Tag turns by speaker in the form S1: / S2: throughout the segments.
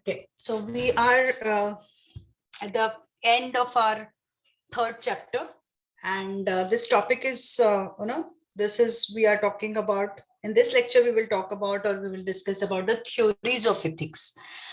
S1: Okay, so we are at the end of our third chapter, and this topic is, we are talking about, in this lecture, we will talk about, or we will discuss about the theories of ethics.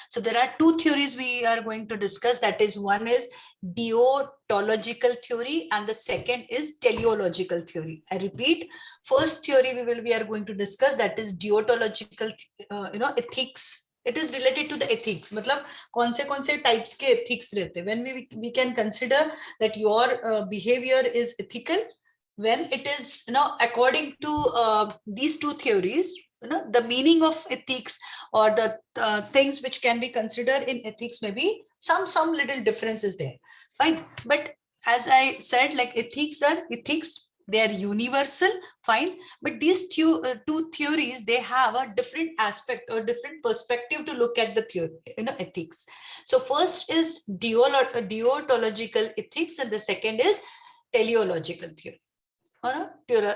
S1: So there are two theories we are going to discuss. That is, one is deontological theory, and the second is teleological theory. I repeat, first theory we are going to discuss, that is deontological, ethics. It is related to the ethics. मतलब कौन से types के ethics रहते हैं. When we can consider that your behavior is ethical, when it is, according to these two theories, the meaning of ethics, or the things which can be considered in ethics, maybe some little differences there. Fine, but as I said, like ethics, they are universal. Fine, but these two theories, they have a different aspect or different perspective to look at the theory, ethics. So first is deontological ethics, and the second is teleological theory, or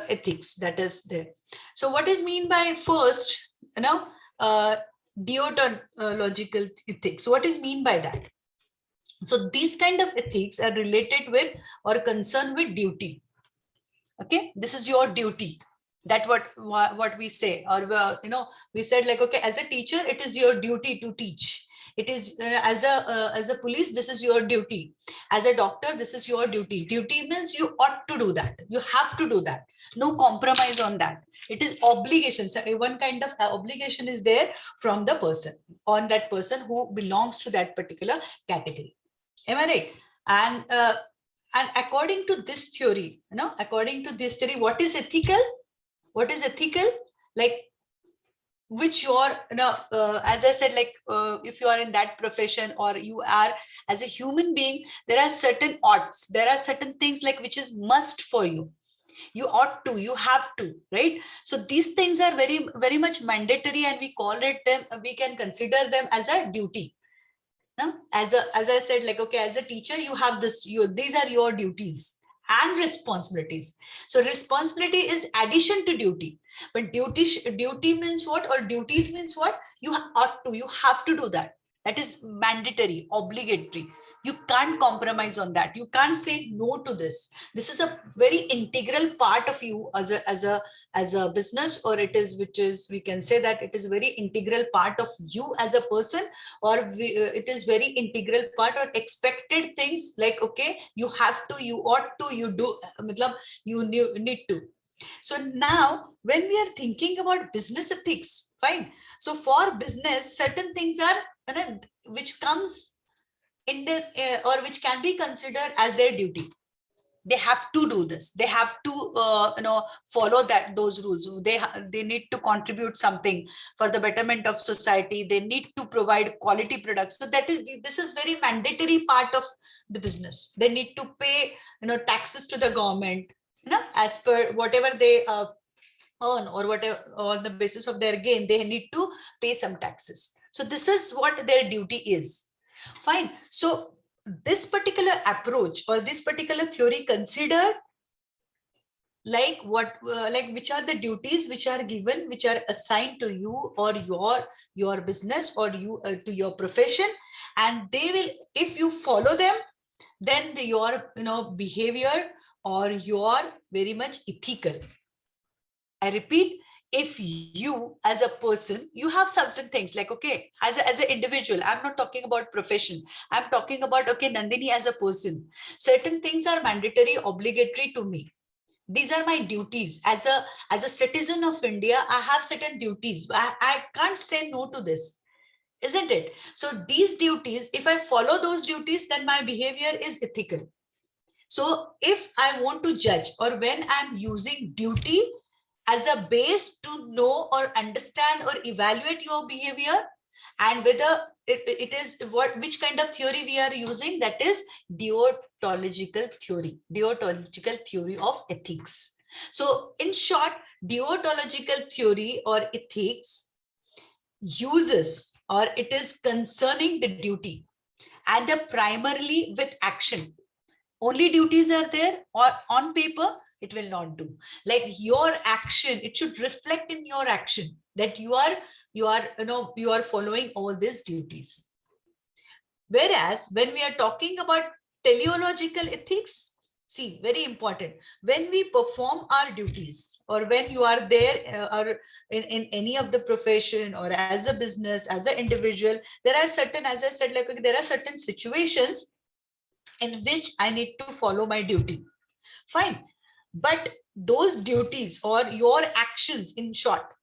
S1: ethics, that is there. So what is mean by first, uh, deontological ethics? What is mean by that? So these kind of ethics are related with or concerned with duty. Okay, this is your duty. That what we say, or we said, like, okay, as a teacher, it is your duty to teach. It is as a police, this is your duty. As a doctor, this is your duty. Duty means you ought to do that, you have to do that, no compromise on that. It is obligation. So one kind of obligation is there from the person, on that person who belongs to that particular category. Am I right? And according to this theory, according to this theory, what is ethical? What is ethical? Like, which you are, as I said, like, if you are in that profession, or you are as a human being, there are certain oughts, there are certain things like which is must for you. You ought to, you have to, right? So these things are very, very much mandatory, and we call it them, we can consider them as a duty. As I said, like, okay, as a teacher, you have this, these are your duties and responsibilities. So responsibility is addition to duty, but duty means what, or duties means what? You ought to, you have to do that. That is mandatory, obligatory. You can't compromise on that. You can't say no to this. This is a very integral part of you as a business, or it is, which is, we can say that it is very integral part of you as a person, or it is very integral part or expected things, like, okay, you have to, you ought to, you do, you need to. So now when we are thinking about business ethics, fine, so for business, certain things are, which comes in the or which can be considered as their duty. They have to do this, they have to follow that, those rules. They need to contribute something for the betterment of society. They need to provide quality products. So this is very mandatory part of the business. They need to pay, taxes to the government, as per whatever they earn, or whatever, on the basis of their gain, they need to pay some taxes. So this is what their duty is. Fine. So this particular approach, or this particular theory, consider like what, like, which are the duties which are given, which are assigned to you, or your business, or you to your profession, and they will, if you follow them, then your behavior, or your very much ethical. I repeat, if you as a person, you have certain things, like, okay, as an individual, I'm not talking about profession, I'm talking about, okay, Nandini, as a person, certain things are mandatory, obligatory to me. These are my duties as a citizen of India. I have certain duties. I can't say no to this, isn't it? So these duties, if I follow those duties, then my behavior is ethical. So if I want to judge, or when I'm using duty as a base to know or understand or evaluate your behavior, and whether it is which kind of theory we are using, that is deontological theory of ethics. So in short, deontological theory or ethics uses, or it is concerning the duty, and primarily with action. Only duties are there, or on paper it will not do. Like your action, it should reflect in your action that you are following all these duties. Whereas when we are talking about teleological ethics, see, very important, when we perform our duties, or when you are there or in any of the profession, or as a business, as an individual, there are certain, as I said, like, okay, there are certain situations in which I need to follow my duty. Fine. But those duties or your actions, in short,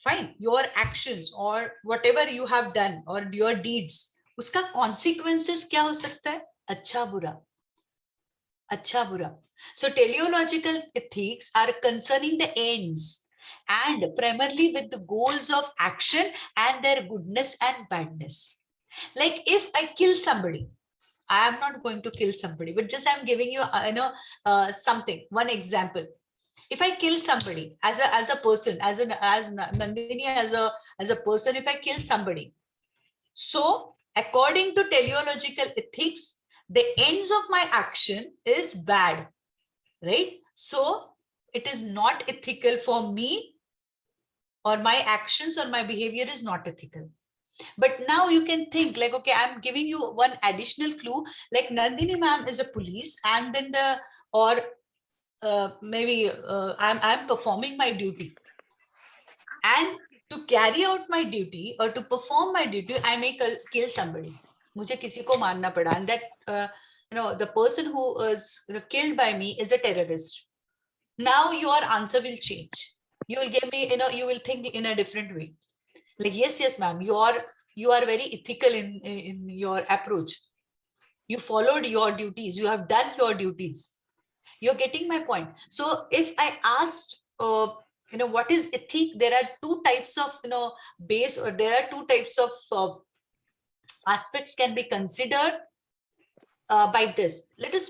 S1: fine, your actions or whatever you have done or your deeds, uska consequences kya ho sakta hai? Acha bura. Acha bura. So teleological ethics are concerning the ends and primarily with the goals of action and their goodness and badness. Like if I kill somebody, I am not going to kill somebody, but just I'm giving you, something, one example. If I kill somebody as a person, as Nandini, as a person, if I kill somebody, so according to teleological ethics, the ends of my action is bad, right? So it is not ethical for me, or my actions or my behavior is not ethical. But now you can think like, okay, I'm giving you one additional clue, like Nandini ma'am is a police, and then or maybe I'm performing my duty, and to carry out my duty or to perform my duty, I may kill somebody. मुझे किसी को मारना पड़ा, and that the person who is killed by me is a terrorist. Now your answer will change. You will give me, you will think in a different way. Like, yes, ma'am, you are very ethical in your approach. You followed your duties. You have done your duties. You're getting my point. So if I asked, what is ethic? There are two types of, base, or there are two types of aspects can be considered by this. Let us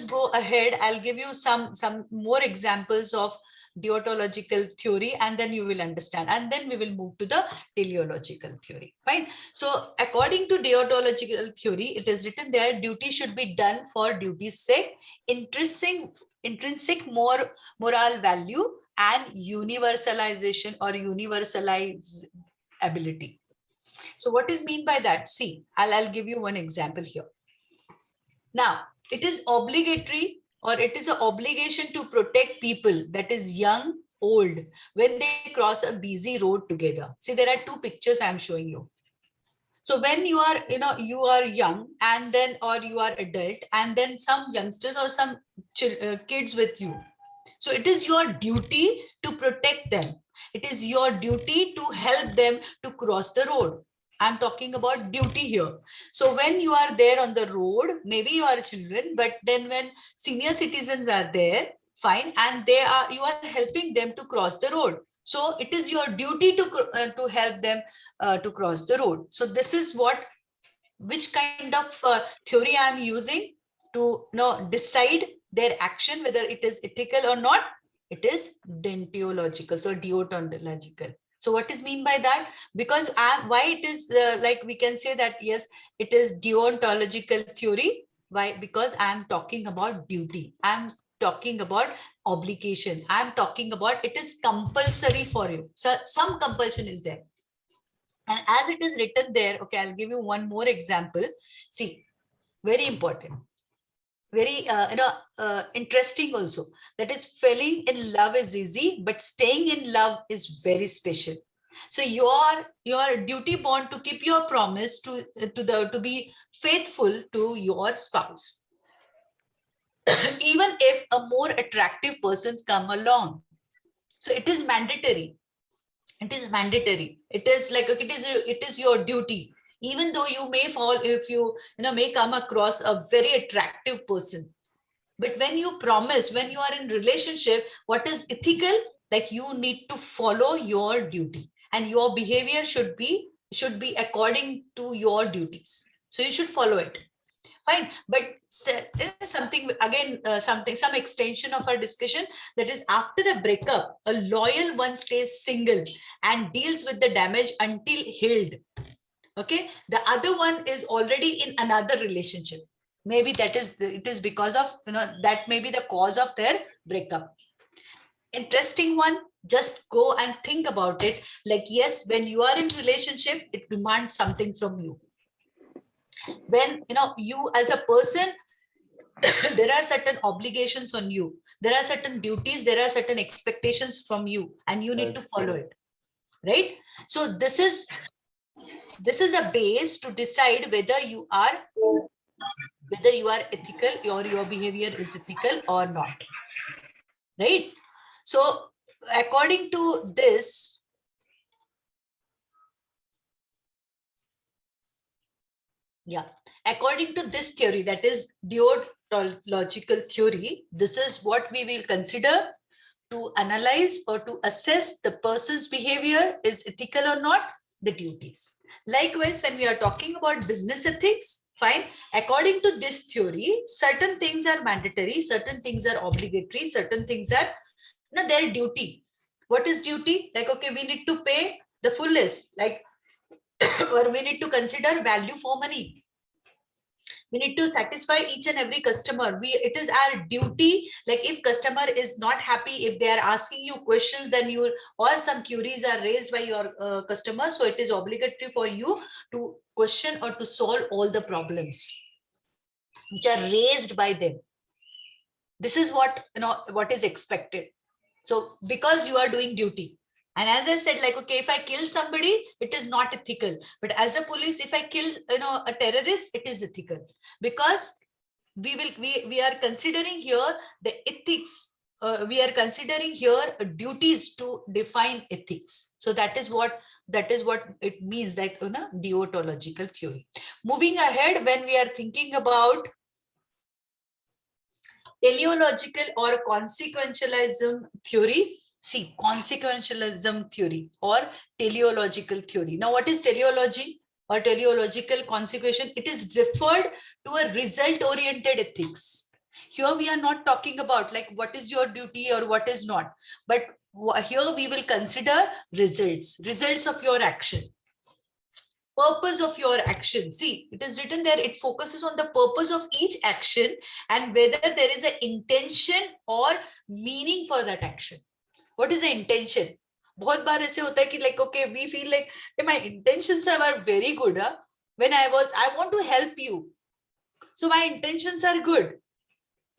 S1: go ahead. I'll give you some more examples of deontological theory, and then you will understand, and then we will move to the teleological theory. Fine. So according to deontological theory, it is written there, duty should be done for duty's sake, intrinsic moral value and universalization or universalizability. So what is mean by that? See, I'll give you one example here. Now, it is obligatory, or it is an obligation to protect people, that is young, old, when they cross a busy road together. See, there are two pictures I'm showing you. So when you are, you are young, and then, or you are adult, and then some youngsters or some kids with you. So it is your duty to protect them. It is your duty to help them to cross the road. I'm talking about duty here. So when you are there on the road, maybe you are children, but then when senior citizens are there, fine, and you are helping them to cross the road. So it is your duty to help them to cross the road. So this is which kind of theory I'm using to decide their action, whether it is ethical or not. It is deontological, so deontological. So what is mean by that? Because why it is like we can say that yes, it is deontological theory. Why? Because I am talking about duty. I'm talking about obligation. I'm talking about it is compulsory for you. So some compulsion is there. And as it is written there, okay, I'll give you one more example. See, very important, very interesting also. That is, falling in love is easy, but staying in love is very special. So your duty bond to keep your promise to be faithful to your spouse, even if a more attractive persons come along. So it is mandatory. It is mandatory. It is like, it is your duty, even though you may fall, if you may come across a very attractive person. But when you promise, when you are in relationship, what is ethical? Like, you need to follow your duty, and your behavior should be according to your duties. So you should follow it. Fine. But something again, some extension of our discussion, that is, after a breakup, a loyal one stays single and deals with the damage until healed. Okay. The other one is already in another relationship. Maybe it is because of, that may be the cause of their breakup. Interesting one. Just go and think about it. Like, yes, when you are in relationship, it demands something from you. When you as a person, there are certain obligations on you, there are certain duties, there are certain expectations from you, and you need to follow it, right? So this is a base to decide whether you are ethical or your behavior is ethical or not, right? So according to this, according to this theory, that is deontological theory, this is what we will consider to analyze or to assess the person's behavior is ethical or not, the duties. Likewise, when we are talking about business ethics, fine, according to this theory, certain things are mandatory, certain things are obligatory, certain things are their duty. What is duty? Like, okay, we need to pay the fullest, like, or we need to consider value for money. We need to satisfy each and every customer. It is our duty. Like, if customer is not happy, if they are asking you questions, then you or some queries are raised by your customer, so it is obligatory for you to question or to solve all the problems which are raised by them. This is what is expected. So because you are doing duty. And as I said, like, okay, if I kill somebody, it is not ethical. But as a police, if I kill, a terrorist, it is ethical. Because we are considering here the ethics. We are considering here duties to define ethics. So that is what it means, like, deontological theory. Moving ahead, when we are thinking about teleological or consequentialism theory. See, consequentialism theory or teleological theory. Now, what is teleology or teleological consequential? It is referred to a result-oriented ethics. Here we are not talking about like what is your duty or what is not, but here we will consider results of your action. Purpose of your action. See, it is written there, it focuses on the purpose of each action and whether there is an intention or meaning for that action. What is the intention? बहुत बार ऐसे होता है कि like, okay, we feel like my intentions are very good. When I want to help you, so my intentions are good,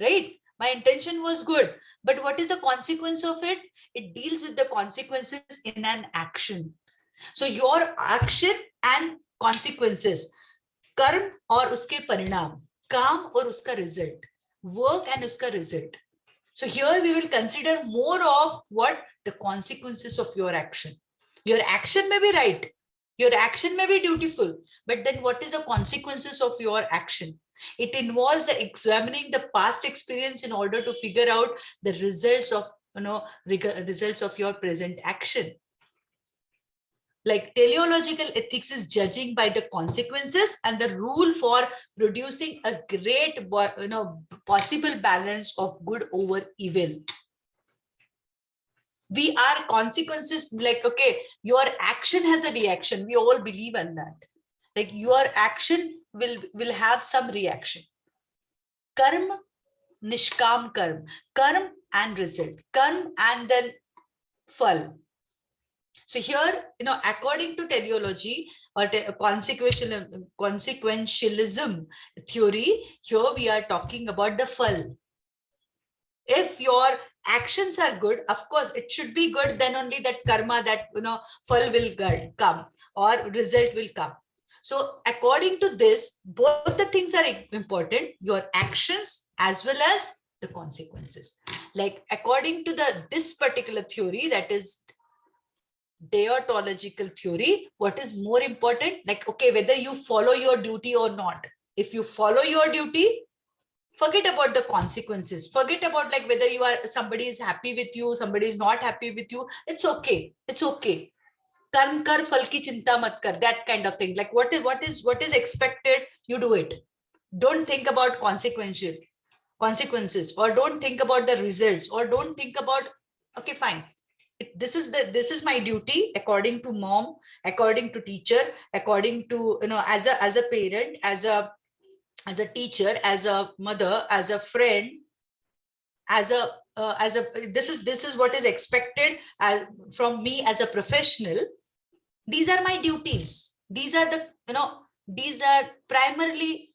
S1: right? My intention was good, but what is the consequence of it? It deals with the consequences in an action. So your action and consequences, कर्म और उसके परिणाम, काम और उसका result, work and उसका result. So here we will consider more of what the consequences of your action. Your action may be right, your action may be dutiful, but then what is the consequences of your action? It involves examining the past experience in order to figure out the results of results of your present action. Like, teleological ethics is judging by the consequences and the rule for producing a great possible balance of good over evil. We are consequences, like, okay, your action has a reaction. We all believe in that. Like, your action will have some reaction. Karma, nishkam karma. Karma and result. Karma and then phal. So here, according to teleology or consequentialism theory, here we are talking about the phal. If your actions are good, of course, it should be good, then only that karma, that phal will come or result will come. So according to this, both the things are important, your actions as well as the consequences. Like, according to this particular theory, that is deontological theory, what is more important? Like, okay, whether you follow your duty or not. If you follow your duty, forget about the consequences. Forget about like whether somebody is happy with you, somebody is not happy with you. It's okay. It's okay. Karm kar, phal ki chinta mat kar. That kind of thing. Like, what is expected, you do it. Don't think about consequences, or don't think about the results, or don't think about, okay, fine. This is my duty according to mom, according to teacher, according to as a parent, as a teacher, as a mother, as a friend, as a this is what is expected from me as a professional. These are my duties. These are the these are primarily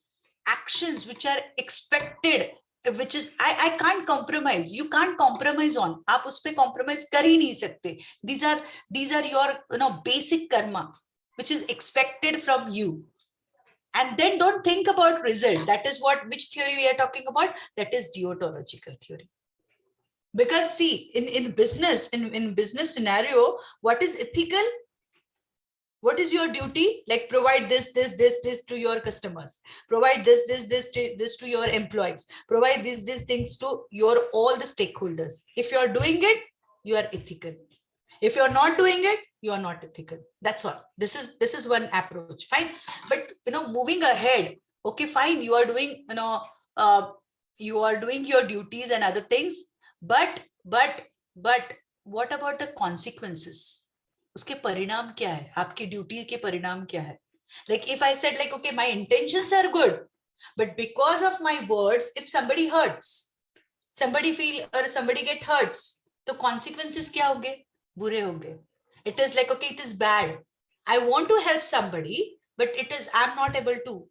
S1: actions which are expected, which is I can't compromise. You can't compromise on. आप उस पे compromise कर ही नहीं सकते. These are your basic karma, which is expected from you. And then don't think about result. That is which theory we are talking about. That is deontological theory. Because see, in business, in business scenario, what is ethical? What is your duty? Like provide this to your customers, provide this to your employees, provide these things to your all the stakeholders. If you are doing it, you are ethical. If you're not doing it, you are not ethical. That's all. This is one approach. Fine. But moving ahead, okay, fine, you are doing you are doing your duties and other things, but what about the consequences? उसके परिणाम क्या है? आपकी duty के परिणाम क्या है? Like if I said like, okay, my intentions are good, but because of my words, if somebody hurts, somebody feel or somebody get hurts, तो consequences क्या होंगे? बुरे होंगे. It is like, okay, it is bad. I want to help somebody, but I'm not able to.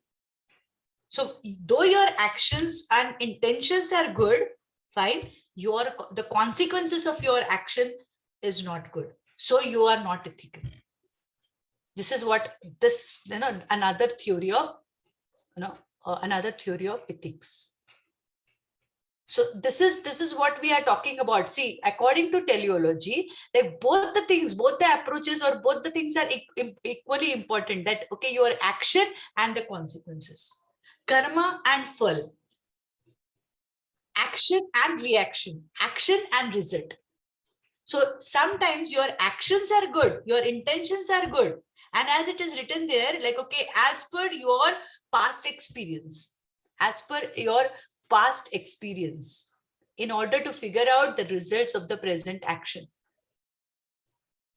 S1: So though your actions and intentions are good, fine, the consequences of your action is not good. So you are not ethical. This is what another theory of ethics. So this is what we are talking about. See, according to teleology, like both the approaches or both the things are equally important. That okay, your action and the consequences, karma and phal, action and reaction, action and result. So sometimes your actions are good, your intentions are good, and as it is written there, like okay, as per your past experience, in order to figure out the results of the present action,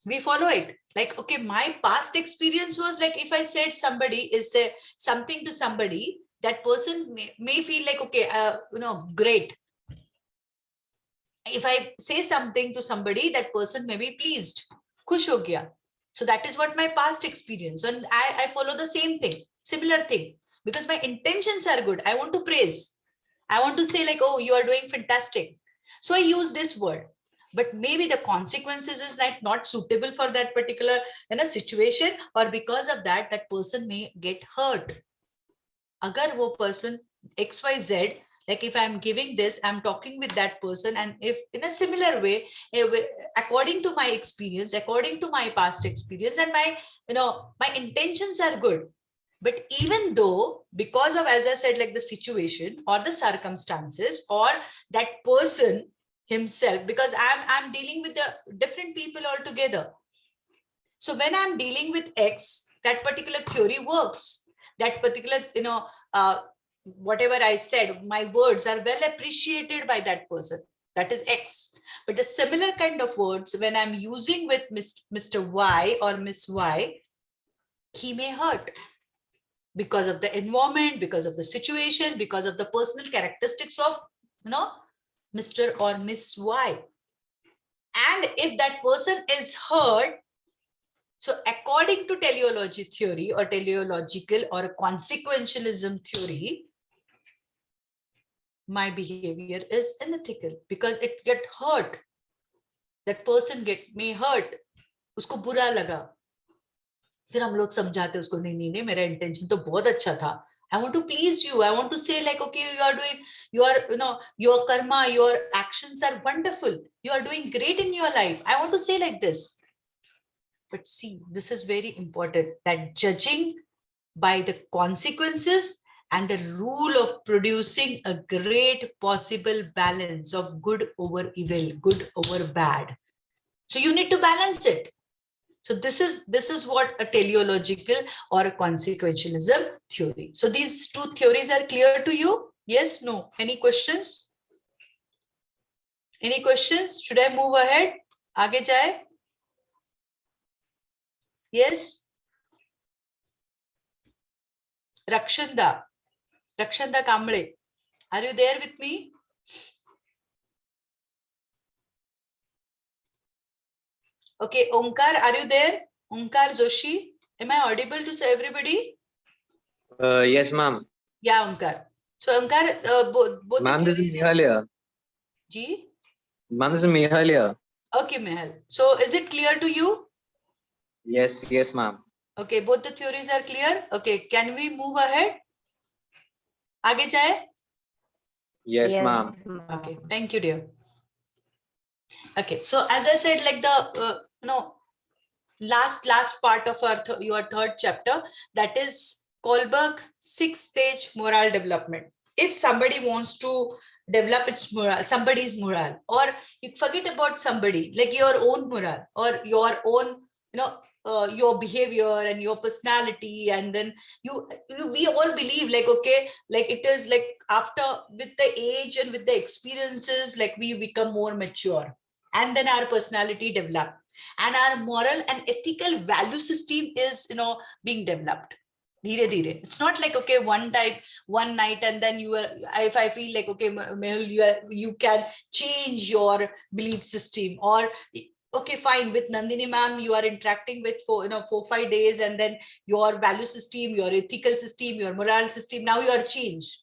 S1: we follow it. Like okay, my past experience was like, if I said something to somebody, that person may feel like okay, great. If I say something to somebody, that person may be pleased, khush ho gaya. So that is what my past experience, and I follow the same thing, similar thing, because my intentions are good. I want to praise. I want to say like, oh, you are doing fantastic. So I use this word, but maybe the consequences is not suitable for that particular situation, or because of that, that person may get hurt. Agar wo person XYZ, like if I'm giving this, I'm talking with that person, and if in a similar way, according to my experience, according to my past experience, and my intentions are good, but even though, because of, as I said, like the situation or the circumstances or that person himself, because I'm dealing with the different people altogether. So when I'm dealing with X, that particular theory works. That particular, whatever I said, my words are well appreciated by that person. That is X. But a similar kind of words, when I'm using with Mr. Y or Miss Y, he may hurt because of the environment, because of the situation, because of the personal characteristics of, Mr. or Miss Y. And if that person is hurt, so according to teleology theory or teleological or consequentialism theory, my behavior is unethical because it get hurt. That person may hurt. उसको बुरा लगा. फिर हम लोग समझाते उसको, नहीं, मेरा intention तो बहुत अच्छा था. I want to please you. I want to say like, okay, your karma, your actions are wonderful. You are doing great in your life. I want to say like this. But see, this is very important, that judging by the consequences and the rule of producing a great possible balance of good over evil, good over bad. So you need to balance it. So this is what a teleological or a consequentialism theory. So these two theories are clear to you? Yes, no? Any questions? Any questions? Should I move ahead? Aage jaye? Yes? Rakshanda Kamble, are you there with me? Okay, Omkar, are you there? Omkar Joshi, am I audible to everybody?
S2: Yes, ma'am.
S1: Yeah, Omkar. So Omkar, both the
S2: Ma'am, this is
S1: theories.
S2: Mihal here.
S1: Ji?
S2: Ma'am, this is Mihal here.
S1: Okay, Mehal. So is it clear to you?
S2: Yes, ma'am.
S1: Okay, both the theories are clear. Okay, can we move ahead? आगे जाए?
S2: Yes, ma'am.
S1: Okay, thank you, dear. Okay, so as I said, like the last part of our your third chapter, that is Kohlberg 6-stage moral development. If somebody wants to develop its moral, somebody's moral, or you forget about somebody, like your own moral or your own, your behavior and your personality, and then we all believe like, okay, like it is like after, with the age and with the experiences, like we become more mature, and then our personality develop, and our moral and ethical value system is being developed dheere dheere. It's not like, okay, one night and then you are, if I feel like, okay, Mehul, you can change your belief system, or okay, fine, with Nandini ma'am you are interacting with for 4-5 days, and then your value system, your ethical system, your moral system, now you are changed.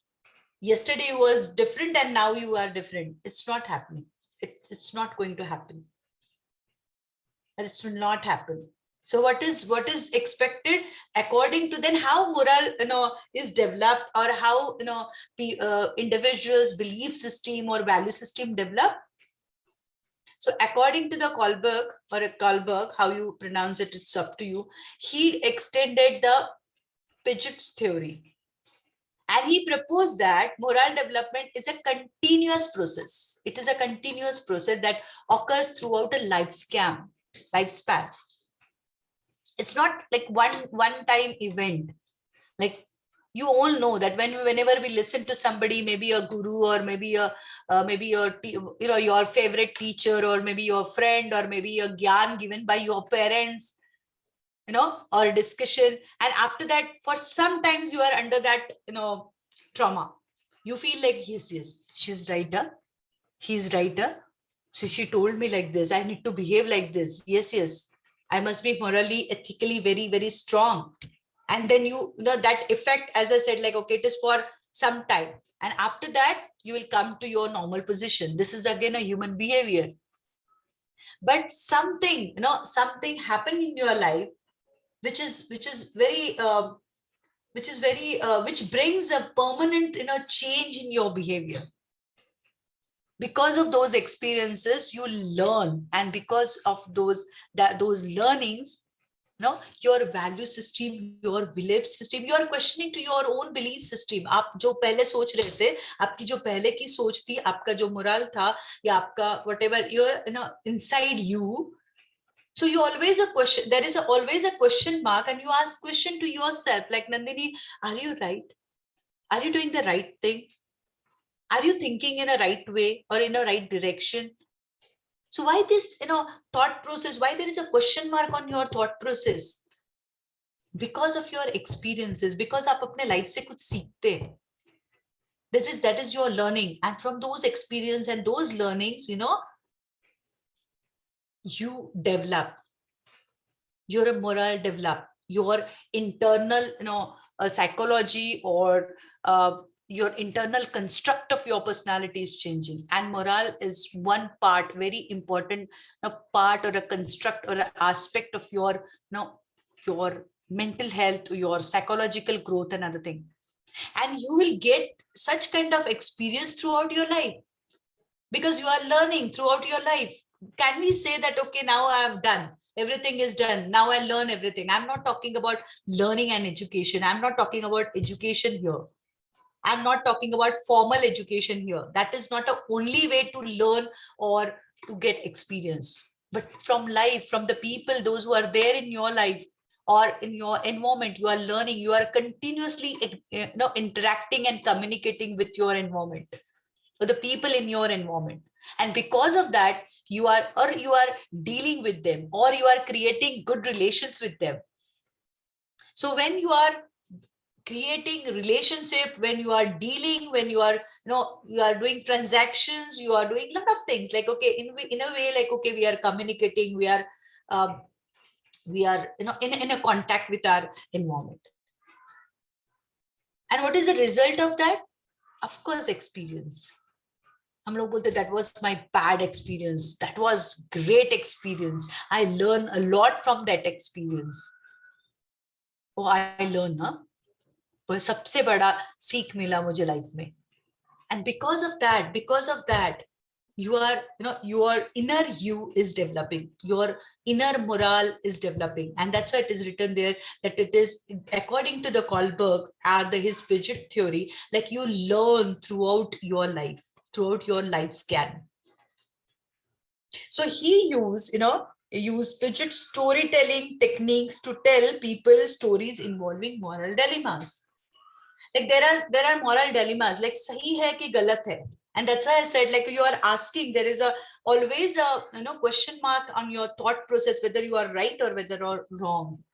S1: Yesterday was different and now you are different. It's not happening. It's not going to happen, and it will not happen. So what is expected according to then how moral is developed, or how individuals belief system or value system develop. So according to the Kohlberg, how you pronounce it, it's up to you. He extended the Piaget's theory, and he proposed that moral development is a continuous process. It is a continuous process that occurs throughout a lifespan. It's not like one time event. Like, you all know that whenever we listen to somebody, maybe a guru, or maybe your favorite teacher, or maybe your friend, or maybe a gyan given by your parents, or a discussion, and after that for sometimes you are under that trauma, you feel like, yes, she's right, he's right, so she told me like this, I need to behave like this, yes, I must be morally ethically very very strong. And then that effect, as I said, like, okay, it is for some time, and after that you will come to your normal position. This is again a human behavior. But something happened in your life, which brings a permanent change in your behavior. Because of those experiences you learn, and because of those learnings, your value system, your belief system, you are questioning to your own belief system. आप जो पहले सोच रहे थे, आपकी जो पहले की सोच थी, आपका जो मोरल था, या आपका whatever you're inside you. So you always a question, there is always a question mark, and you ask question to yourself like, Nandini, are you right? Are you doing the right thing? Are you thinking in a right way or in a right direction? So why this thought process, why there is a question mark on your thought process? Because of your experiences, because आप अपने life से कुछ सीखते हैं. That is your learning, and from those experience and those learnings, you develop your moral, develop your internal psychology, or your internal construct of your personality is changing. And moral is one part, very important part, or a construct, or an aspect of your your mental health, your psychological growth, and other thing. And you will get such kind of experience throughout your life, because you are learning throughout your life. Can we say that, okay, now I have done, everything is done, now I learn everything? I'm not talking about learning and education. I'm not talking about education here. I'm not talking about formal education here. That is not the only way to learn or to get experience. But from life, from the people, those who are there in your life or in your environment, you are learning, you are continuously interacting and communicating with your environment, or the people in your environment. And because of that, you are dealing with them, or you are creating good relations with them. So when you are creating relationship, when you are dealing, when you are you are doing transactions, you are doing a lot of things, like, okay, in a way, like, okay, we are communicating, we are in a contact with our environment. And what is the result of that? Of course, experience. हम लोग बोलते that was my bad experience, that was great experience, I learn a lot from that experience. Oh, I learn ना, वो सबसे बड़ा सीख मिला मुझे लाइफ में. And because of that, your inner you is developing, your inner morale is developing. And that's why it is written there that it is according to the Kohlberg and his fidget theory, like you learn throughout your life, throughout your life scan. So he used fidget storytelling techniques to tell people stories involving moral dilemmas. Like there are moral dilemmas, like sahi hai ki galat hai. And that's why I said, like, you are asking, there is always a question mark on your thought process, whether you are right or whether you're wrong.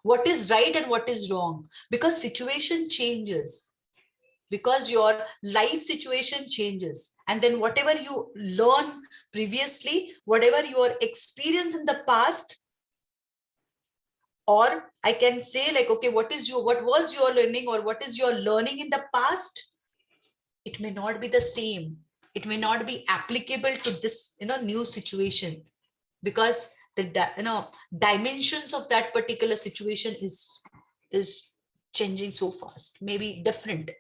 S1: What is right and what is wrong? Because situation changes, because your life situation changes, and then whatever you learn previously, whatever your experience in the past, or I can say, like, okay, what was your learning, or what is your learning in the past, it may not be the same, it may not be applicable to this new situation, because the dimensions of that particular situation is changing so fast, maybe different.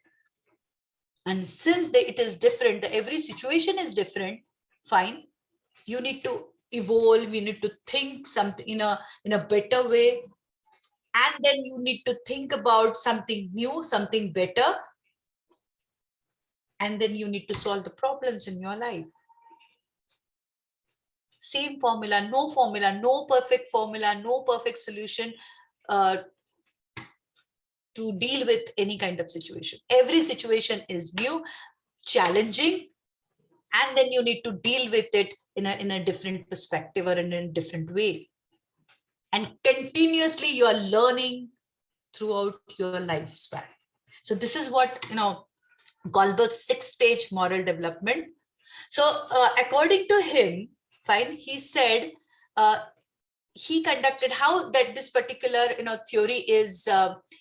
S1: And since it is different, every situation is different, fine, you need to evolve, you need to think something in a better way, and then you need to think about something new, something better, and then you need to solve the problems in your life. Same formula, no perfect formula, no perfect solution to deal with any kind of situation. Every situation is new, challenging, and then you need to deal with it in a different perspective or in a different way. And continuously you are learning throughout your lifespan. So this is what Goldberg's 6-stage moral development. So according to him, fine, he said he conducted how that this particular theory is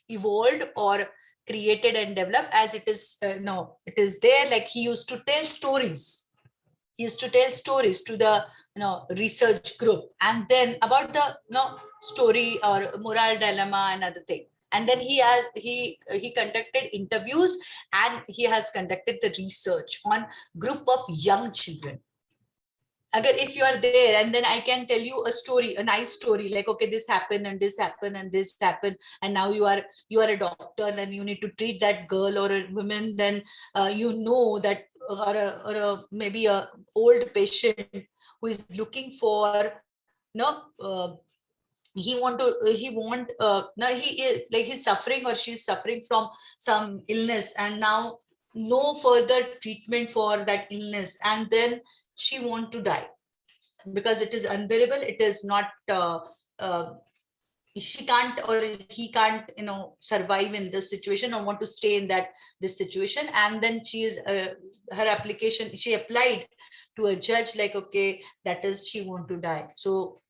S1: evolved or created and developed, as it is it is there. Like he used to tell stories. He used to tell stories to the research group, and then about the story or moral dilemma and other thing. And then he conducted interviews, and he has conducted the research on group of young children. Again, if you are there, and then I can tell you a story, a nice story, like, okay, this happened and this happened and this happened, and now you are a doctor and you need to treat that girl or a woman, then that, or maybe a old patient who is looking for he is like he's suffering or she's suffering from some illness, and now no further treatment for that illness, and then she want to die because it is unbearable, it is not uh, she can't or he can't survive in this situation or want to stay in this situation. And then she is her application, she applied to a judge, like, okay, that is, she want to die, so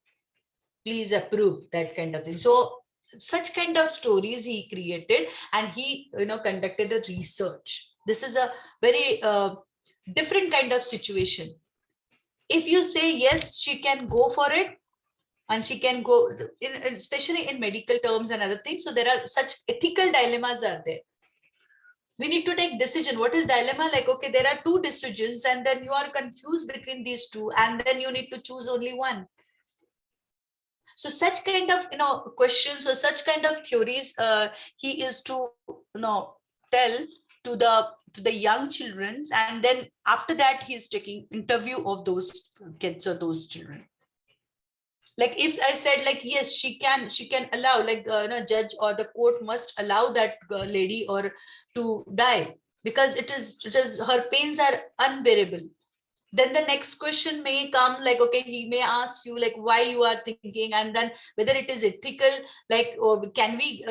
S1: please approve, that kind of thing. So such kind of stories he created, and he conducted a research. This is a very different kind of situation. If you say yes, she can go for it, and she can go especially in medical terms and other things. So there are such ethical dilemmas are there. We need to take decision. What is dilemma? Like, okay, there are two decisions, and then you are confused between these two, and then you need to choose only one. So such kind of questions or such kind of theories he is to tell to the young children, and then after that he is taking interview of those kids or those children. Like if I said, like, yes, she can allow, like judge or the court must allow that lady or to die because it is her pains are unbearable. Then the next question may come, like, okay, he may ask you, like, why you are thinking, and then whether it is ethical, like, can we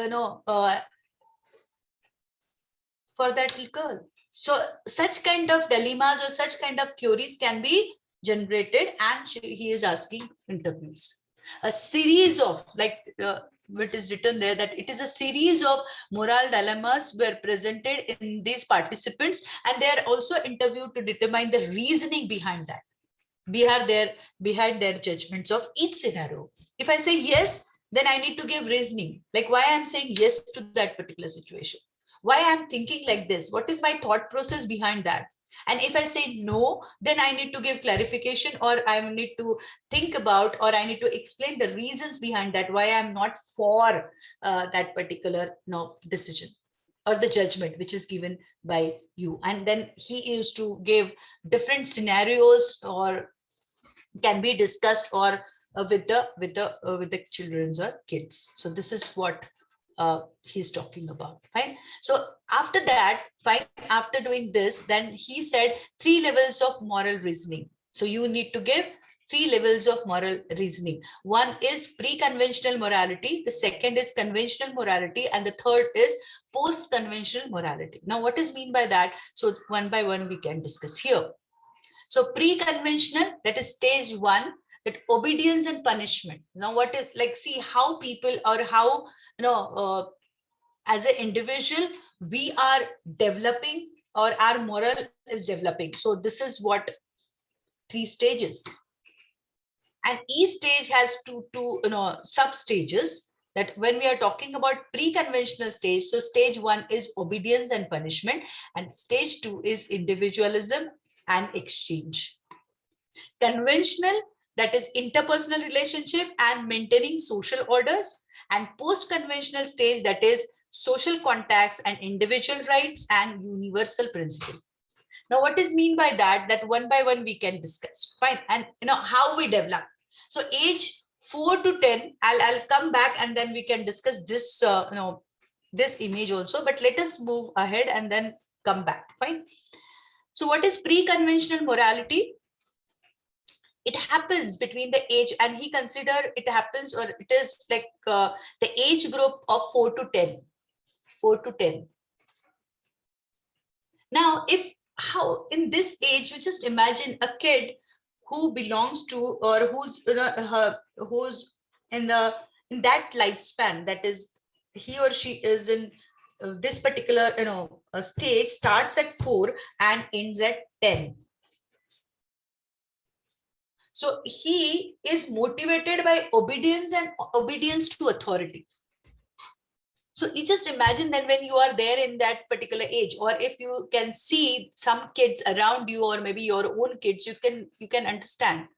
S1: for that girl. So such kind of dilemmas or such kind of theories can be generated, and he is asking interviews. A series of, like, it is written there that it is a series of moral dilemmas were presented in these participants, and they are also interviewed to determine the reasoning behind that, behind their judgments of each scenario. If I say yes, then I need to give reasoning, like why I'm saying yes to that particular situation, why I'm thinking like this, what is my thought process behind that. And if I say no, then I need to give clarification, or I need to think about, or I need to explain the reasons behind that, why I'm not for that particular decision or the judgment which is given by you. And then he used to give different scenarios, or can be discussed, or with the children's or kids. So this is what he's talking about. Fine. So after that, fine, after doing this, then he said 3 levels of moral reasoning. So you need to give 3 levels of moral reasoning. One is pre-conventional morality, the second is conventional morality, and the third is post-conventional morality. Now, what is mean by that? So one by one we can discuss here. So pre-conventional, that is stage one, that obedience and punishment. Now, what is, like, see how people, or how, as an individual, we are developing, or our moral is developing. So this is what 3 stages. And each stage has two sub stages. That when we are talking about pre-conventional stage, so stage one is obedience and punishment, and stage two is individualism and exchange. Conventional, that is interpersonal relationship and maintaining social orders, and post-conventional stage, that is social contacts and individual rights and universal principle. Now, what is mean by that? That one by one we can discuss. Fine. And how we develop. So age 4 to 10, I'll come back, and then we can discuss this this image also. But let us move ahead and then come back. Fine. So what is pre-conventional morality? It happens between the age, and he consider it happens, or it is like the age group of 4 to 10. 4 to 10. Now, if how in this age, you just imagine a kid who belongs to, or who's in the in that lifespan, that is he or she is in this particular stage, starts at 4 and ends at 10. So he is motivated by obedience and obedience to authority. So you just imagine that when you are there in that particular age, or if you can see some kids around you, or maybe your own kids, you can understand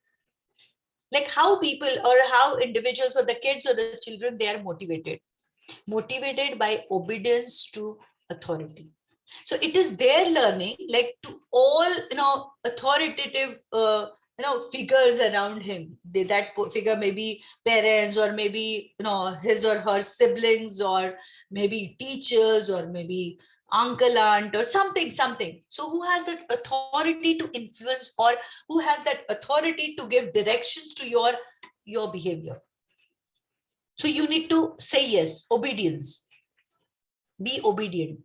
S1: like how people, or how individuals, or the kids or the children, they are motivated by obedience to authority. So it is their learning, like to all authoritative figures around him. That figure may be parents, or maybe his or her siblings, or maybe teachers, or maybe uncle, aunt, or something. So who has that authority to influence, or who has that authority to give directions to your behavior? So you need to say yes. Obedience, be obedient.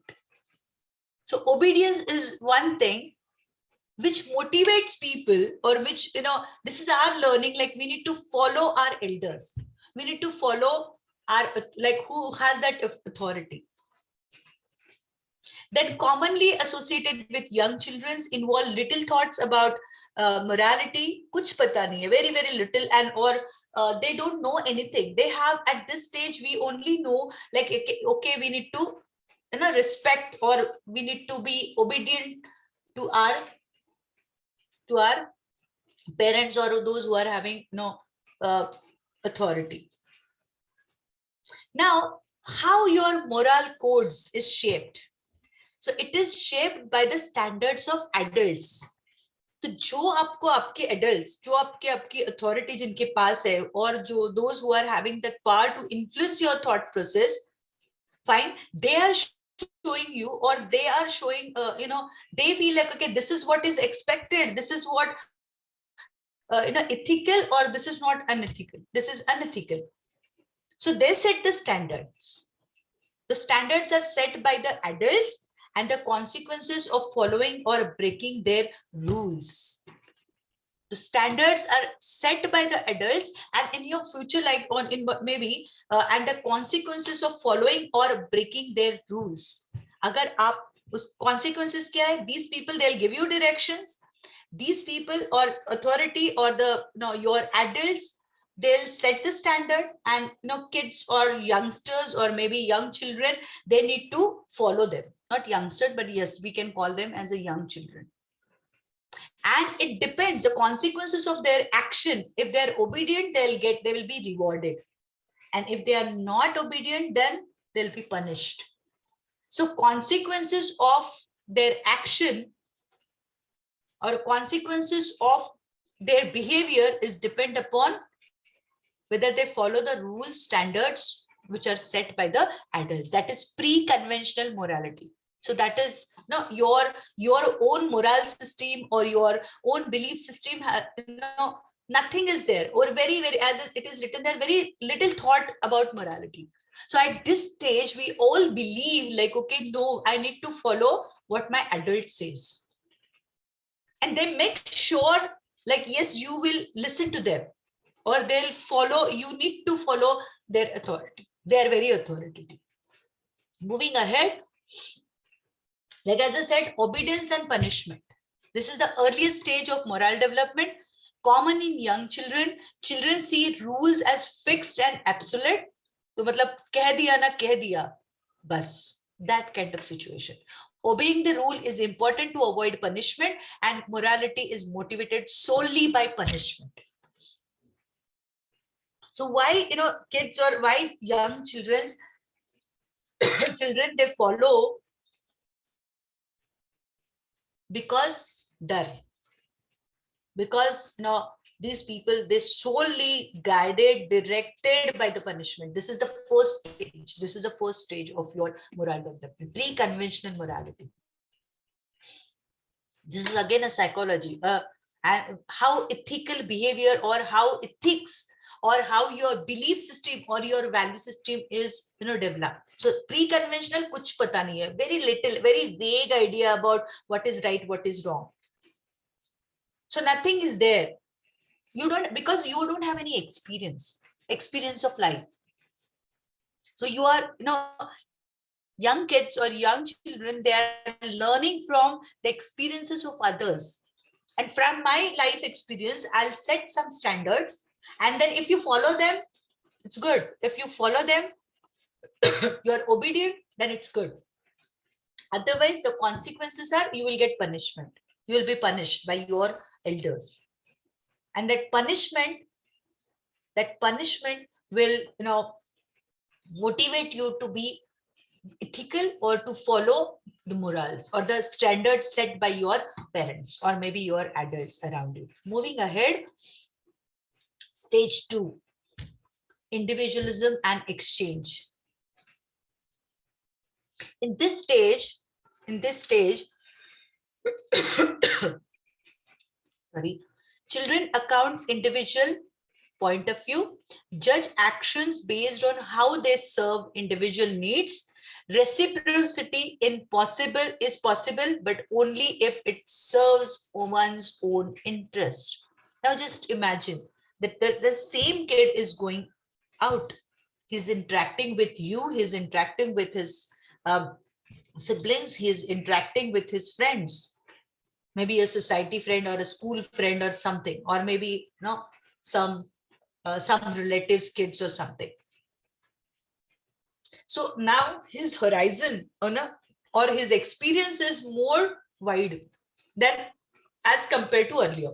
S1: So obedience is one thing which motivates people, or which, this is our learning, like we need to follow our elders. We need to follow our, like, who has that authority. Then commonly associated with young children involve little thoughts about morality. Kuch pata nahi hai, very, very little, and or they don't know anything. They have, at this stage, we only know like, okay, we need to respect, or we need to be obedient to our parents, or those who are having authority. Now, how your moral codes is shaped? So it is shaped by the standards of adults. तो जो आपको आपके adults, जो आपकी authority जिनके पास है, और जो those who are having that power to influence your thought process, fine, they are showing you, or they are showing, they feel like, okay, this is what is expected, this is what ethical, or this is not unethical, this is unethical. So they set the standards. The standards are set by the adults, and the consequences of following or breaking their rules. So standards are set by the adults, and in your future, like on in maybe and the consequences of following or breaking their rules. Agar aap us consequences kya hai? These people, they'll give you directions. These people or authority or the your adults, they'll set the standard, and kids or youngsters or maybe young children, they need to follow them. Not youngsters, but yes, we can call them as a young children. And it depends the consequences of their action. If they're obedient, they will be rewarded, and if they are not obedient, then they'll be punished. So consequences of their action or consequences of their behavior is depend upon whether they follow the rules, standards which are set by the adults. That is pre-conventional morality. So that is your own moral system or your own belief system. Nothing is there, or very, very, as it is written there, very little thought about morality. So at this stage, we all believe like, okay, no, I need to follow what my adult says. And they make sure like, yes, you will listen to them, or they'll follow, you need to follow their authority, their very authority. Moving ahead, like as I said, obedience and punishment. This is the earliest stage of moral development, common in young children. Children see rules as fixed and absolute. तो मतलब कह दिया ना कह दिया बस, that kind of situation. Obeying the rule is important to avoid punishment, and morality is motivated solely by punishment. So why kids or why young children they follow? Because these people, they solely guided, directed by the punishment. This is the first stage. This is the first stage of your moral development, pre-conventional morality. This is again a psychology, and how ethical behavior or how ethics or how your belief system or your value system is developed. So pre-conventional kuch pata nahi hai, very little, very vague idea about what is right, what is wrong. So nothing is there. You don't, because you don't have any experience of life. So you are young kids or young children, they are learning from the experiences of others. And from my life experience, I'll set some standards, and then if you follow them, it's good. If you follow them, you're obedient, then it's good. Otherwise, the consequences are you will get punishment. You will be punished by your elders. And that punishment will motivate you to be ethical or to follow the morals or the standards set by your parents or maybe your adults around you. Moving ahead, stage 2, individualism and exchange. In this stage, sorry, children accounts individual point of view, judge actions based on how they serve individual needs. Reciprocity is possible, but only if it serves one's own interest. Now just imagine that the same kid is going out. He's interacting with you, he's interacting with his siblings, he's interacting with his friends, maybe a society friend or a school friend or something, or maybe some relatives' kids or something. So now his horizon or his experience is more wide than as compared to earlier.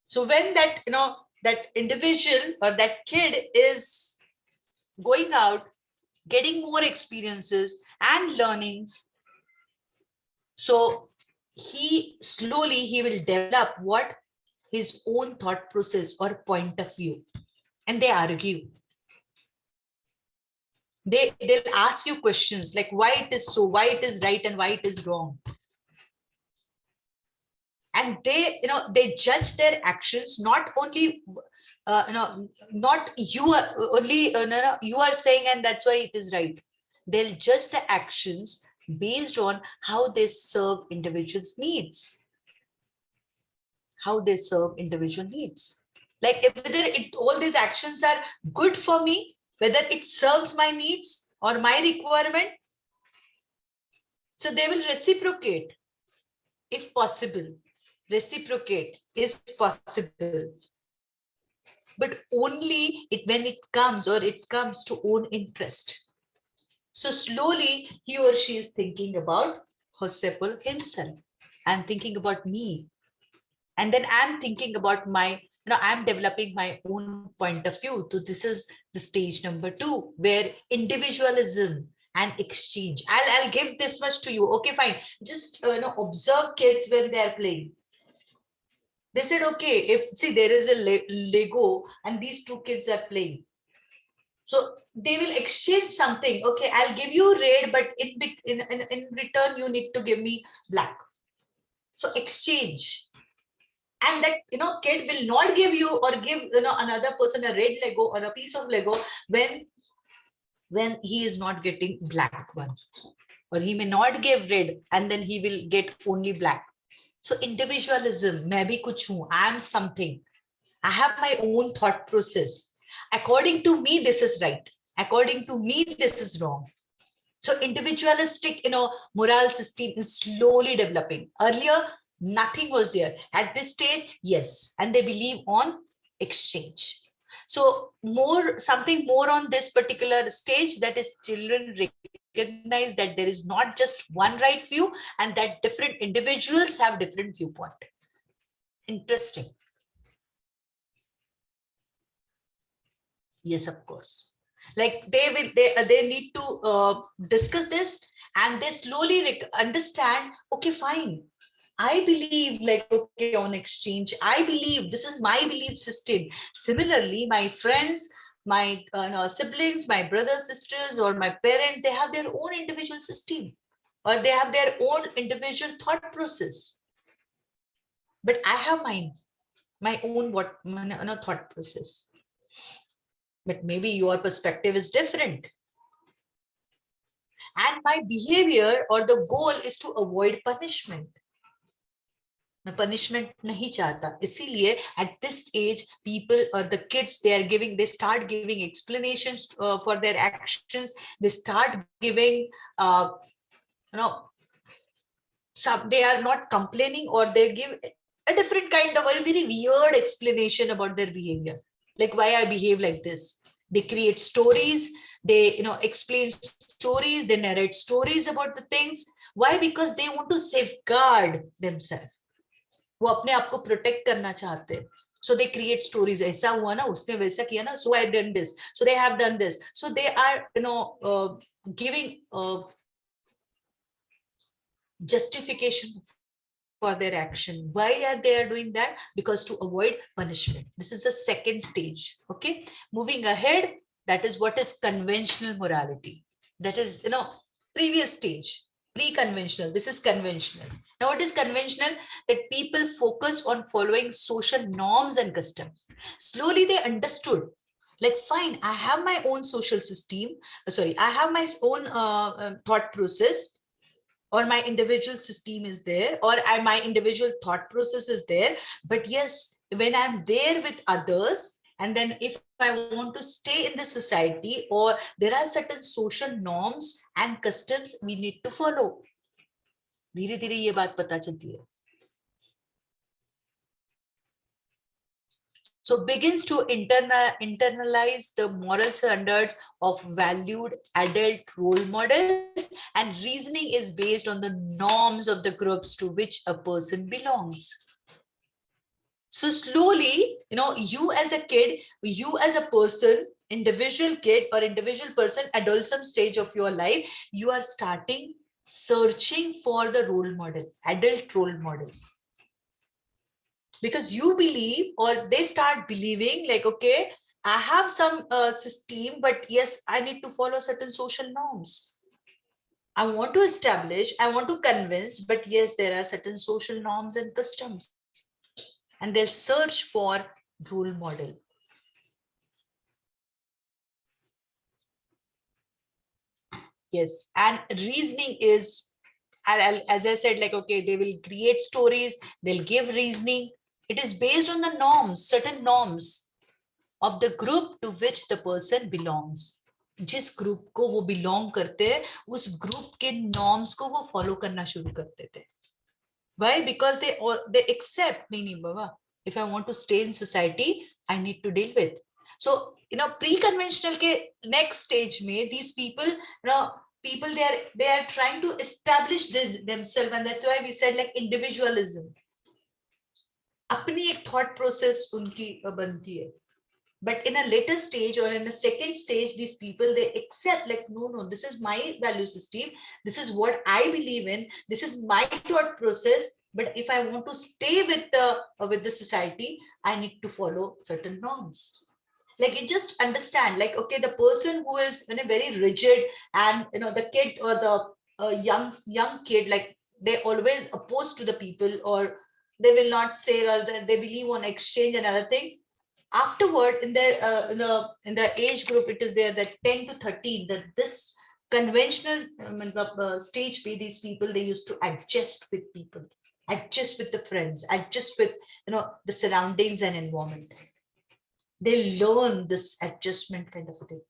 S1: So when that that individual or that kid is going out, getting more experiences and learnings, so he will develop what his own thought process or point of view, and they argue. They'll ask you questions like why it is so, why it is right, and why it is wrong. And they judge their actions not only not you are only you are saying and that's why it is right. They'll judge the actions based on how they serve individuals' needs. how they serve individual needs. Like whether all these actions are good for me, whether it serves my needs or my requirement. So they will reciprocate if possible. Reciprocate is possible. But only when it comes to own interest. So slowly he or she is thinking about herself or himself. I'm thinking about me. And then I'm thinking about I'm developing my own point of view. So this is the stage number 2, where individualism and exchange. I'll give this much to you. Okay, fine. Just observe kids when they're playing. They said, okay, if see there is a Lego and these two kids are playing. So they will exchange something. Okay, I'll give you red, but in return, you need to give me black. So exchange. And that kid will not give you or give another person a red Lego or a piece of Lego when he is not getting black one. Or he may not give red and then he will get only black. So individualism, maybe kuch hu, I am something. I have my own thought process. According to me, this is right. According to me, this is wrong. So individualistic, moral system is slowly developing. Earlier, nothing was there. At this stage, yes. And they believe on exchange. So something more on this particular stage, that is children recognize that there is not just one right view and that different individuals have different viewpoint. Interesting. Yes, of course. Like they need to discuss this, and they slowly understand, okay, fine. I believe like, okay, on exchange, I believe this is my belief system. Similarly, my friends, my siblings, my brothers, sisters, or my parents, they have their own individual system, or they have their own individual thought process. But I have my own thought process. But maybe your perspective is different. And my behavior or the goal is to avoid punishment. मैं punishment नहीं चाहता, इसीलिए at this age people or the kids they start giving explanations for their actions. They start giving they are not complaining, or they give a different kind of a very weird explanation about their behavior, like why I behave like this. They create stories, they explain stories, they narrate stories about the things. Why? Because they want to safeguard themselves. वो अपने आप को protect करना चाहते हैं. So they create stories. ऐसा हुआ ना, उसने वैसा किया ना, so I did this, so they have done this. So they are giving justification for their action. Why are they doing that? Because to avoid punishment. This is the second stage. Okay, moving ahead, that is what is conventional morality. That is previous stage, pre-conventional. This is conventional. Now what is conventional? That people focus on following social norms and customs. Slowly they understood, like, fine, I have my own social system, I have my own thought process, or my individual system is there, or my individual thought process is there. But yes, when I'm there with others, and then if I want to stay in the society, or there are certain social norms and customs we need to follow. धीरे धीरे ये बात पता चलती है. So begins to internalize the moral standards of valued adult role models, and reasoning is based on the norms of the groups to which a person belongs. So slowly, you as a kid, you as a person, individual kid or individual person, adolescent stage of your life, you are starting searching for the role model, adult role model. Because you believe, or they start believing, like, okay, I have some system, but yes, I need to follow certain social norms. I want to establish, I want to convince, but yes, there are certain social norms and customs. And they'll search for role model. Yes, and reasoning is, as I said, like, okay, they will create stories, they'll give reasoning, It is based on the norms, certain norms of the group to which the person belongs. जिस group को वो belong करते हैं, उस group के norms को वो follow करना शुरू कर देते हैं. Why? Because they accept, meaning, Baba, if I want to stay in society, I need to deal with. So, pre-conventional के next stage में, these people, people they are trying to establish this themselves, and that's why we said like individualism. अपनी एक thought process उनकी बनती है. But in a later stage or in a second stage, these people, they accept like, no, this is my value system. This is what I believe in. This is my thought process. But if I want to stay with the society, I need to follow certain norms. Like you just understand, like, okay, the person who is very rigid, and the kid or the young kid, like they always opposed to the people, or they will not say, or they believe on exchange and other thing. Afterward, in the age group, it is there that 10 to 13, that this conventional stage by these people, they used to adjust with people, adjust with the friends, adjust with the surroundings and environment. They learn this adjustment kind of a thing,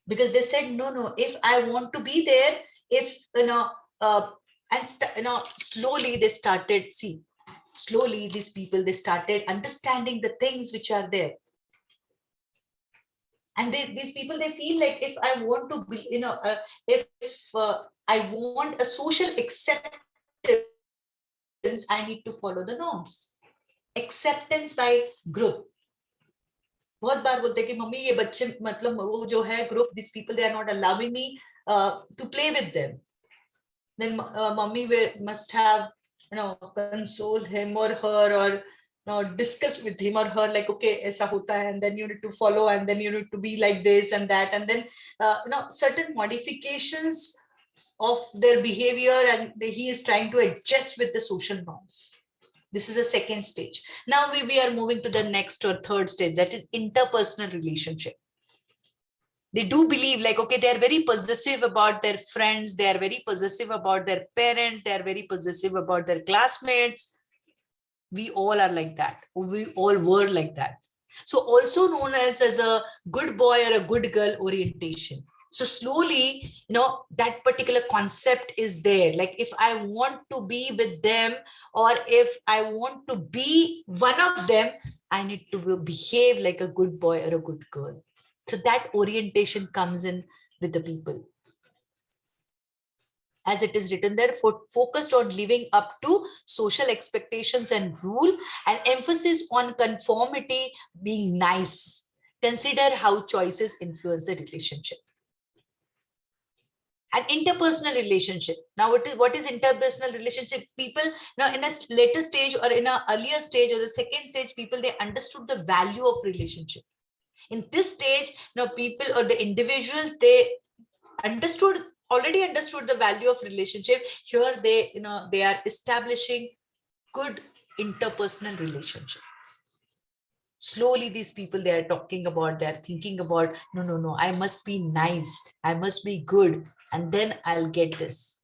S1: because they said, no, if I want to be there, if slowly they started, slowly these people, they started understanding the things which are there. And these people, they feel like, if I want to be, if I want a social acceptance, I need to follow the norms. Acceptance by group. बहुत बार बोलते हैं कि mummy ये बच्चे, मतलब वो जो है group, these people, they are not allowing me to play with them. Then mommy must have console him or her, or discuss with him or her, like, okay, aisa hota hai, and then you need to follow, and then you need to be like this and that, and then certain modifications of their behavior, and he is trying to adjust with the social norms. This is a second stage. Now we are moving to the next or third stage, that is interpersonal relationship. They do believe like, okay, they are very possessive about their friends, they are very possessive about their parents, they are very possessive about their classmates. We all are like that. We all were like that. So also known as a good boy or a good girl orientation. So slowly, that particular concept is there. Like, if I want to be with them, or if I want to be one of them, I need to behave like a good boy or a good girl. So that orientation comes in with the people. As it is written there, focused on living up to social expectations and rule, and emphasis on conformity, being nice. Consider how choices influence the relationship. An interpersonal relationship. Now, what is interpersonal relationship? People, in a later stage or in an earlier stage or the second stage, people, they understood the value of relationship. In this stage, people or the individuals, they already understood the value of relationship. Here they are establishing good interpersonal relationships. Slowly these people, they are talking about, they are thinking about, no, I must be nice, I must be good, and then I'll get this.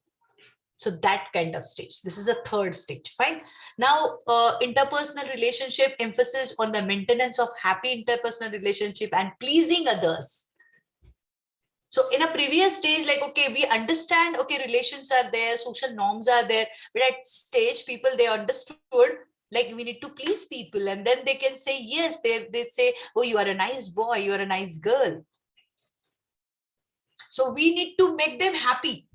S1: So that kind of stage. This is a third stage. Fine. Now, interpersonal relationship, emphasis on the maintenance of happy interpersonal relationship and pleasing others. So in a previous stage, like, okay, we understand, okay, relations are there, social norms are there, but at stage, people, they understood, like, we need to please people, and then they can say yes. They say, oh, you are a nice boy, you are a nice girl. So we need to make them happy.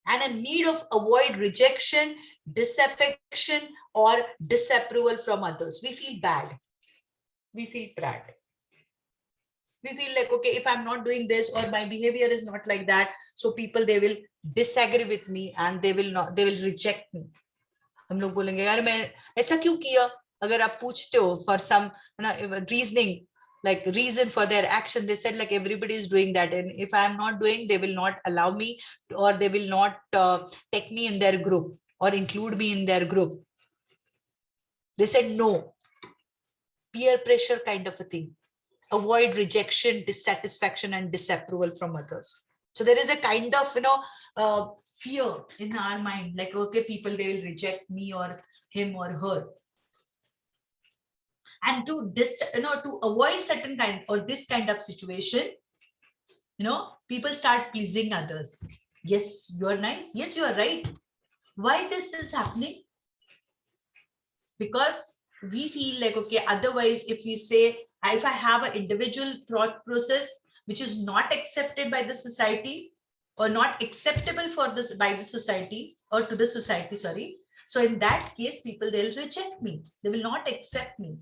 S1: And a need of avoid rejection, disaffection, or disapproval from others. We feel bad. We feel bad. We feel like, okay, if I'm not doing this, or my behavior is not like that, so people, they will disagree with me, and they will reject me. हम लोग बोलेंगे, यार मैं ऐसा क्यों किया? अगर आप पूछते हो for some reasoning, like reason for their action, they said like, everybody is doing that, and if I am not doing, they will not allow me, or they will not take me in their group or include me in their group. They said no. Peer pressure kind of a thing. Avoid rejection, dissatisfaction, and disapproval from others. So there is a kind of fear in our mind, like, okay, people, they will reject me or him or her. And to to avoid certain kind or this kind of situation, people start pleasing others. Yes, you are nice. Yes, you are right. Why this is happening? Because we feel like, okay, otherwise, if we say, if I have an individual thought process which is not accepted by the society or not acceptable for this by the society or to the society, sorry. So in that case, people, they'll reject me. They will not accept me.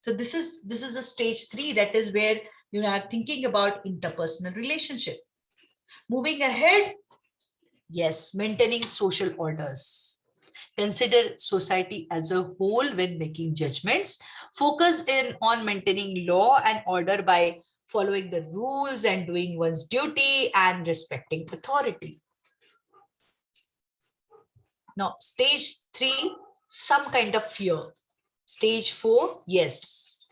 S1: So this is a stage 3, that is where you are thinking about interpersonal relationship. Moving ahead, yes, maintaining social orders. Consider society as a whole when making judgments. Focus in on maintaining law and order by following the rules and doing one's duty and respecting authority. Now, stage 3, some kind of fear. Stage 4, yes.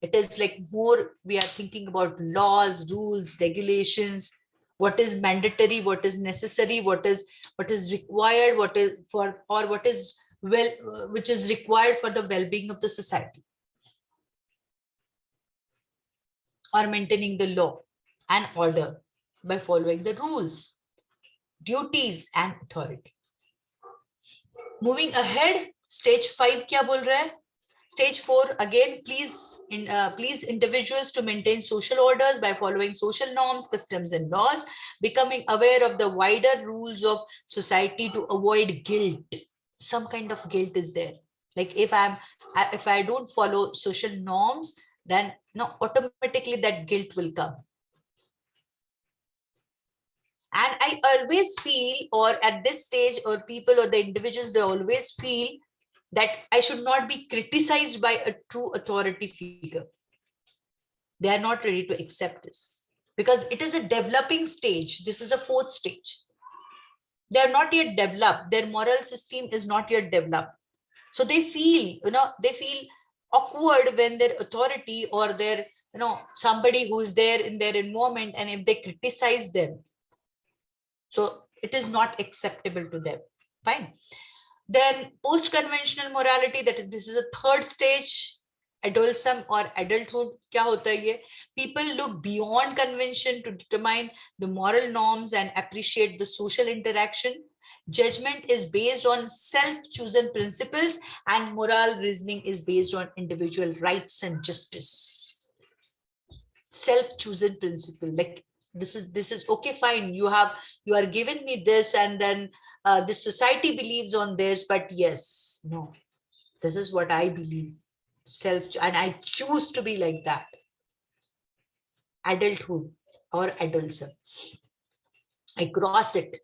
S1: It is like more, we are thinking about laws, rules, regulations, what is mandatory, what is necessary, what is required, what is for, or what is which is required for the well-being of the society, or maintaining the law and order by following the rules, duties and authority. Moving ahead, stage 5 क्या बोल रहा है? Stage 4, again, please individuals to maintain social orders by following social norms, customs, and laws, becoming aware of the wider rules of society to avoid guilt. Some kind of guilt is there. Like if I don't follow social norms, then automatically that guilt will come. And I always feel, or at this stage, or people or the individuals, they always feel that I should not be criticized by a true authority figure. They are not ready to accept this because it is a developing stage. This is a 4th stage. They are not yet developed. Their moral system is not yet developed. So they feel, they feel awkward when their authority or their, somebody who is there in their environment, and if they criticize them, so it is not acceptable to them. Fine. Then post-conventional morality, that this is a 3rd stage, adolescence or adulthood. Kya hota hai ye? People look beyond convention to determine the moral norms and appreciate the social interaction. Judgment is based on self-chosen principles, and moral reasoning is based on individual rights and justice. Self-chosen principle, like this is okay, fine, you are giving me this, and then the society believes on this, but yes, no, this is what I believe, and I choose to be like that. Adulthood or adolescence, I cross it.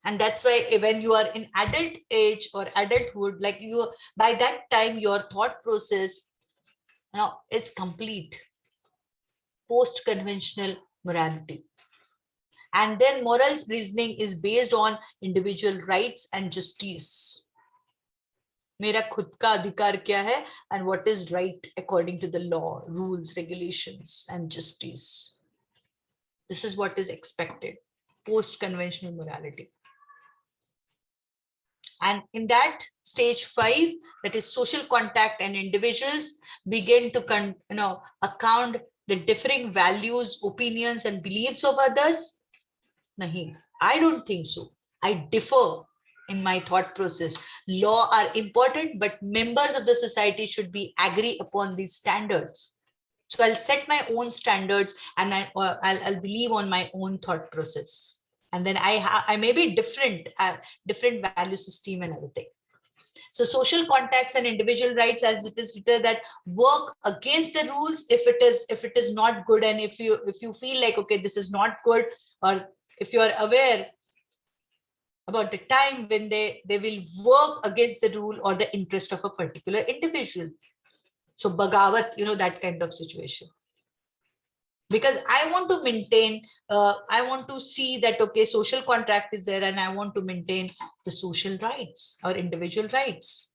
S1: And that's why when you are in adult age or adulthood, like by that time your thought process is complete. Post-conventional morality. And then moral reasoning is based on individual rights and justice. मेरा खुद का अधिकार क्या है, and what is right according to the law, rules, regulations, and justice. This is what is expected. Post-conventional morality. And in that stage 5, that is social contact, and individuals begin to account the differing values, opinions, and beliefs of others. Nahi, I don't think so. I differ in my thought process. Law are important, but members of the society should be agree upon these standards. So I'll set my own standards, and I'll believe on my own thought process. And then I may be different value system and everything. So social contacts and individual rights, as it is written, that work against the rules if it is not good, and if you feel like, okay, this is not good, or if you are aware about the time when they will work against the rule or the interest of a particular individual. So bagawat, that kind of situation. Because I want to maintain, I want to see that, okay, social contract is there, and I want to maintain the social rights or individual rights.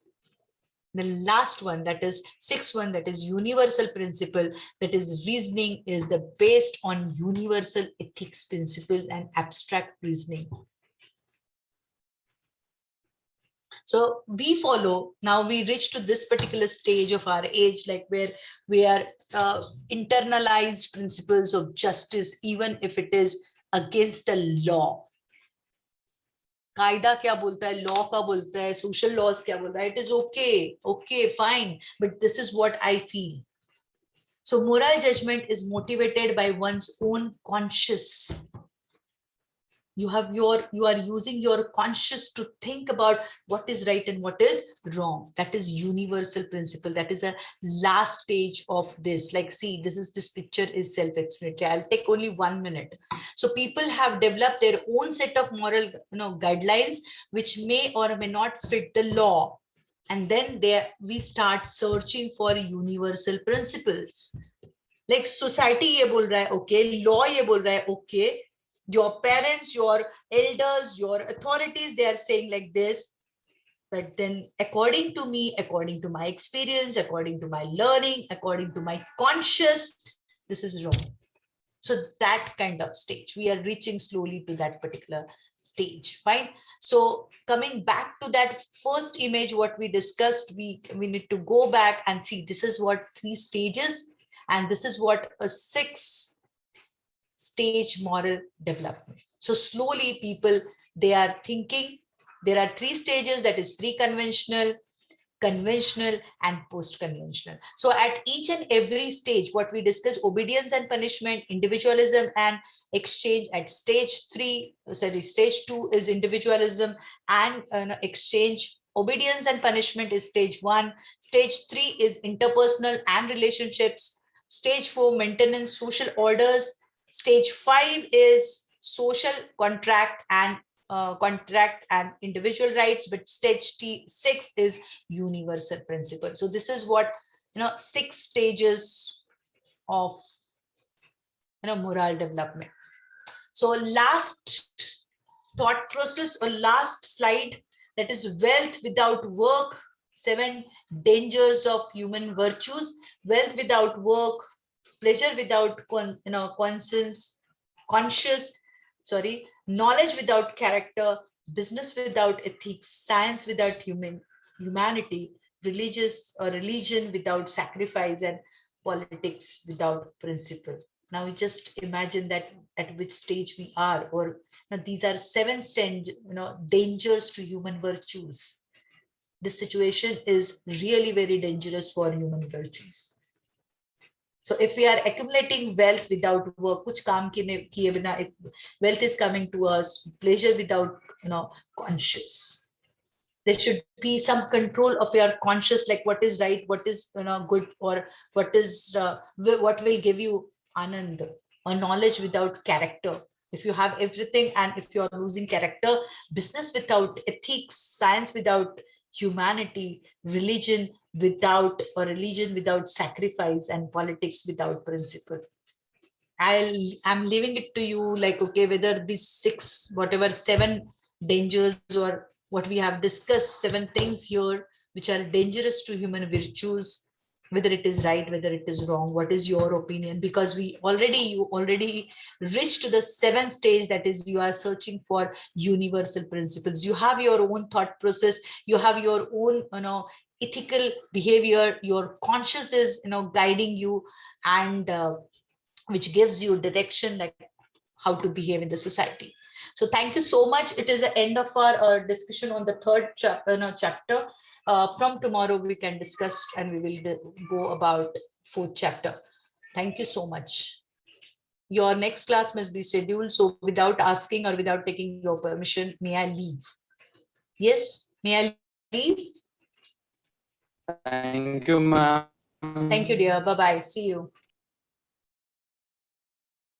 S1: The last one, that is 6th one, that is universal principle, that is reasoning is based on universal ethics principle and abstract reasoning. So we follow, now we reach to this particular stage of our age, like where we are internalized principles of justice, even if it is against the law. कायदा क्या बोलता है, law का बोलता है, social laws क्या बोल रहा है, it is okay fine, but this is what I feel. So moral judgment is motivated by one's own conscious. You are using your conscious to think about what is right and what is wrong. That is universal principle. That is a last stage of this. Like, see, this picture is self-explanatory. I'll take only 1 minute. So people have developed their own set of moral, guidelines, which may or may not fit the law. And then we start searching for universal principles. Like society ye bol raha hai, okay, law ye bol raha hai, okay, your parents, your elders, your authorities, they are saying like this. But then according to me, according to my experience, according to my learning, according to my conscious, this is wrong. So that kind of stage, we are reaching slowly to that particular stage. Fine. So coming back to that first image, what we discussed, we need to go back and see this is what 3 stages, and this is what a 6 stage moral development. So slowly people, they are thinking there are 3 stages, that is pre-conventional, conventional, and post-conventional. So at each and every stage, what we discuss, obedience and punishment, individualism and exchange. At stage 2 is individualism and exchange. Obedience and punishment is stage 1. Stage 3 is interpersonal and relationships. Stage 4, maintenance, social orders. Stage 5 is social contract and individual rights, but stage 6 is universal principle. So this is what 6 stages of moral development. So last thought process or last slide, that is wealth without work, 7 dangers of human virtues. Wealth without work, pleasure without conscious, knowledge without character, business without ethics, science without humanity, religion without sacrifice, and politics without principle. Now you just imagine that at which stage we are, or these are 7 dangers to human virtues. This situation is really very dangerous for human virtues. So if we are accumulating wealth without work, kuch kaam kiye bina, wealth is coming to us, pleasure without conscious. There should be some control of your conscious, like what is right, what is good, or what is what will give you anand, or knowledge without character. If you have everything and if you are losing character, business without ethics, science without humanity, religion without sacrifice, and politics without principle. I'm leaving it to you, like, okay, whether these 7 dangers, or what we have discussed, 7 things here which are dangerous to human virtues, whether it is right, whether it is wrong, what is your opinion? Because you already reached to the 7th stage, that is you are searching for universal principles. You have your own thought process, you have your own ethical behavior, your conscious is guiding you, and which gives you direction, like how to behave in the society. So thank you so much. It is the end of our discussion on the 3rd chapter. From tomorrow we can discuss, and we will go about 4th chapter. Thank you so much. Your next class must be scheduled, so without asking or without taking your permission, may I leave? Yes, may I leave?
S2: Thank you, ma'am.
S1: Thank you, dear. Bye bye. See you.